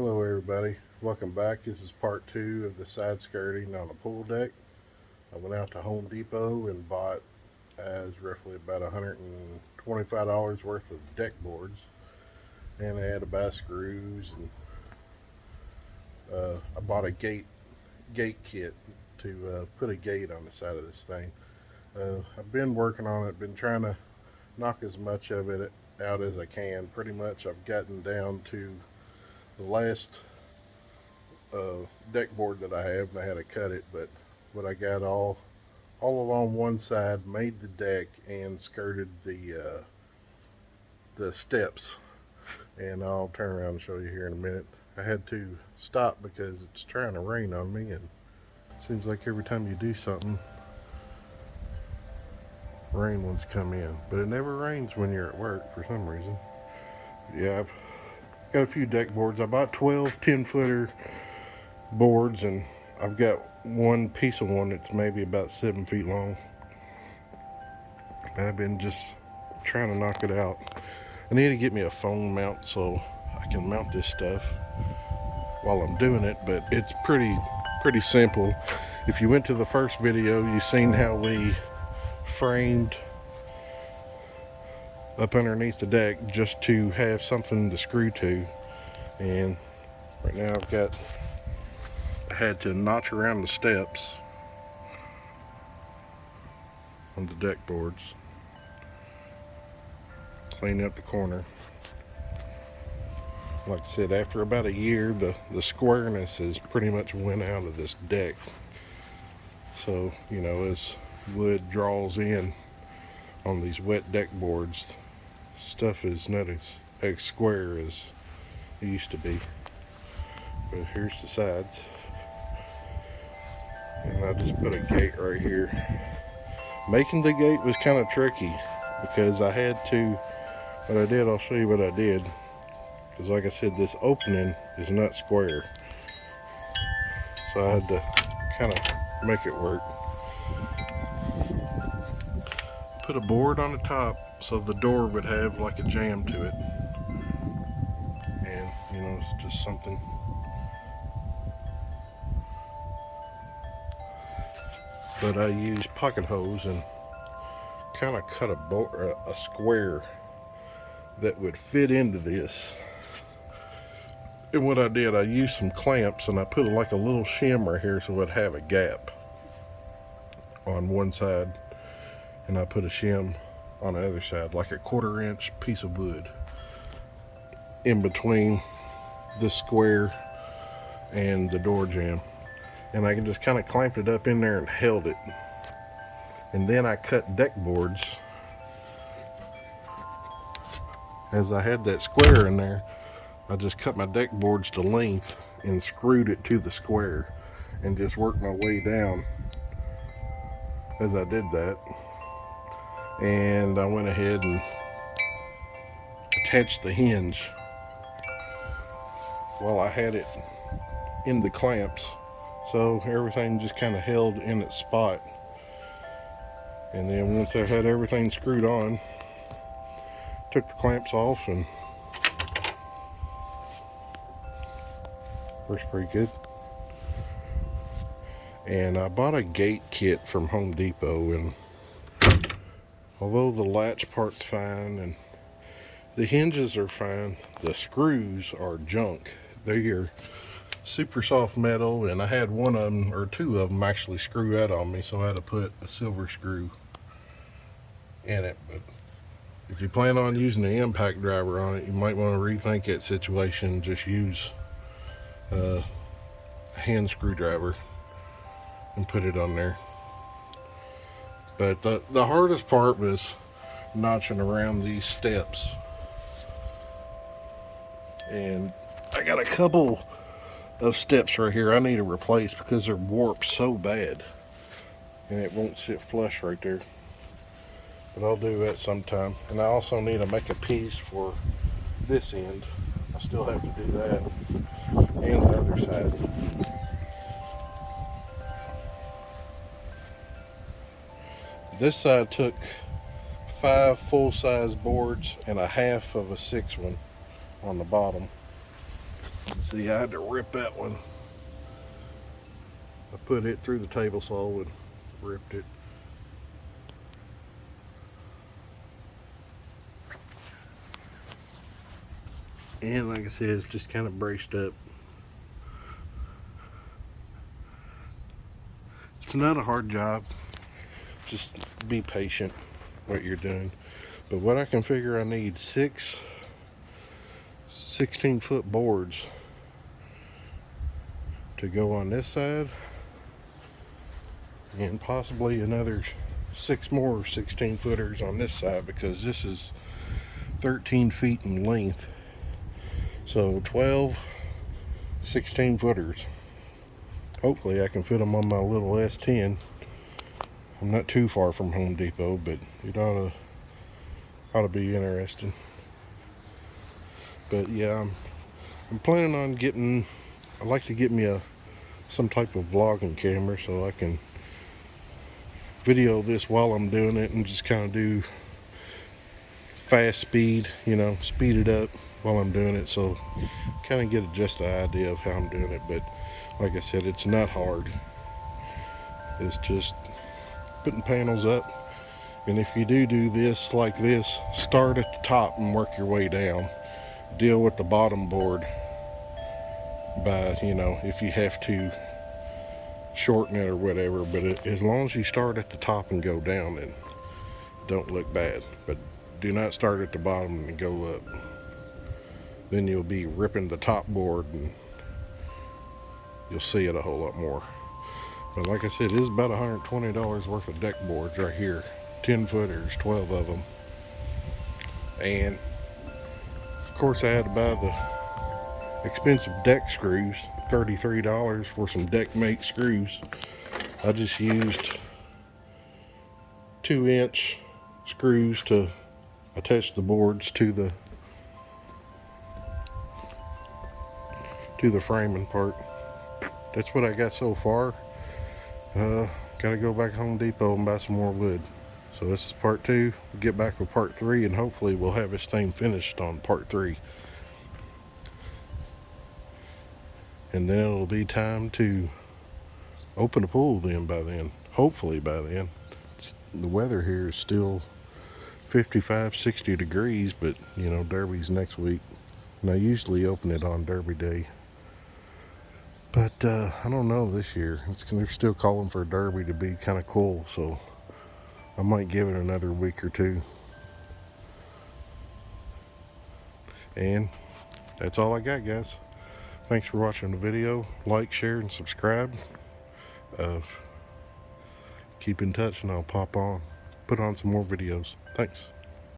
Hello everybody, welcome back. This is part 2 of the side skirting on a pool deck. I went out to Home Depot and bought roughly about $125 worth of deck boards, and I had to buy screws, and I bought a gate kit to put a gate on the side of this thing. I've been working on it, been trying to knock as much of it out as I can. Pretty much I've gotten down to the last deck board that I have, and I had to cut it, but I got all along one side, made the deck and skirted the steps, and I'll turn around and show you here in a minute. I had to stop because it's trying to rain on me, and it seems like every time you do something, rain wants to come in, but it never rains when you're at work for some reason. Yeah, I've got a few deck boards. I bought 12 10-footer boards, and I've got one piece of one that's maybe about 7 feet long. And I've been just trying to knock it out. I need to get me a phone mount so I can mount this stuff while I'm doing it, but it's pretty simple. If you went to the first video, you seen how we framed up underneath the deck just to have something to screw to. And right now I had to notch around the steps on the deck boards, clean up the corner. Like I said, after about a year, the squareness has pretty much went out of this deck. So, you know, as wood draws in on these wet deck boards, stuff is not as square as it used to be. But here's the sides, and I just put a gate right here. Making the gate was kind of tricky because I had to, what I did, I'll show you what I did, because like I said, this opening is not square, so I had to kind of make it work. Put a board on the top so the door would have like a jamb to it, and you know, it's just something. But I used pocket holes and kind of cut a square that would fit into this. And what I did, I used some clamps and I put like a little shim right here so it would have a gap on one side, and I put a shim on the other side, like a 1/4 inch piece of wood in between the square and the door jamb, and I can just kind of clamped it up in there and held it. And then I cut deck boards. As I had that square in there, I just cut my deck boards to length and screwed it to the square and just worked my way down as I did that. And I went ahead and attached the hinge while I had it in the clamps, so everything just kind of held in its spot. And then once I had everything screwed on, took the clamps off, and works pretty good. And I bought a gate kit from Home Depot, and although the latch part's fine and the hinges are fine, the screws are junk. They're super soft metal, and I had one of them, or two of them, actually screw out on me, so I had to put a silver screw in it. But if you plan on using the impact driver on it, you might want to rethink that situation. Just use a hand screwdriver and put it on there. But the hardest part was notching around these steps, and I got a couple of steps right here I need to replace because they're warped so bad and it won't sit flush right there. But I'll do that sometime. And I also need to make a piece for this end. I still have to do that, and the other side. This side took 5 full-size boards and a half of a 6 one on the bottom. See, I had to rip that one. I put it through the table saw and ripped it. And like I said, it's just kind of braced up. It's not a hard job. Just be patient what you're doing. But what I can figure, I need 6 16-foot boards to go on this side, and possibly another 6 more 16-footers on this side, because this is 13 feet in length. So 12 16-footers. Hopefully I can fit them on my little S10. I'm not too far from Home Depot, but it ought to be interesting. But yeah, I'm planning on getting, I'd like to get me some type of vlogging camera so I can video this while I'm doing it and just kind of do fast speed, you know, speed it up while I'm doing it, so kind of get just an idea of how I'm doing it. But like I said, it's not hard. It's just putting panels up. And if you do this like this, start at the top and work your way down. Deal with the bottom board by, you know, if you have to shorten it or whatever. But as long as you start at the top and go down, it don't look bad. But do not start at the bottom and go up. Then you'll be ripping the top board and you'll see it a whole lot more. But like I said, it is about $120 worth of deck boards right here. 10 footers, 12 of them. And of course I had to buy the expensive deck screws, $33 for some deck mate screws. I just used 2-inch screws to attach the boards to the framing part. That's what I got so far. Gotta go back to Home Depot and buy some more wood. So this is part 2. We'll get back with part 3, and hopefully we'll have this thing finished on part 3. And then it'll be time to open the pool then by then. Hopefully by then. The weather here is still 55, 60 degrees, but you know, Derby's next week. And I usually open it on Derby Day. But I don't know this year. They're still calling for Derby to be kind of cool, so I might give it another week or 2. And that's all I got, guys. Thanks for watching the video. Like, share, and subscribe. Keep in touch and I'll put on some more videos. Thanks.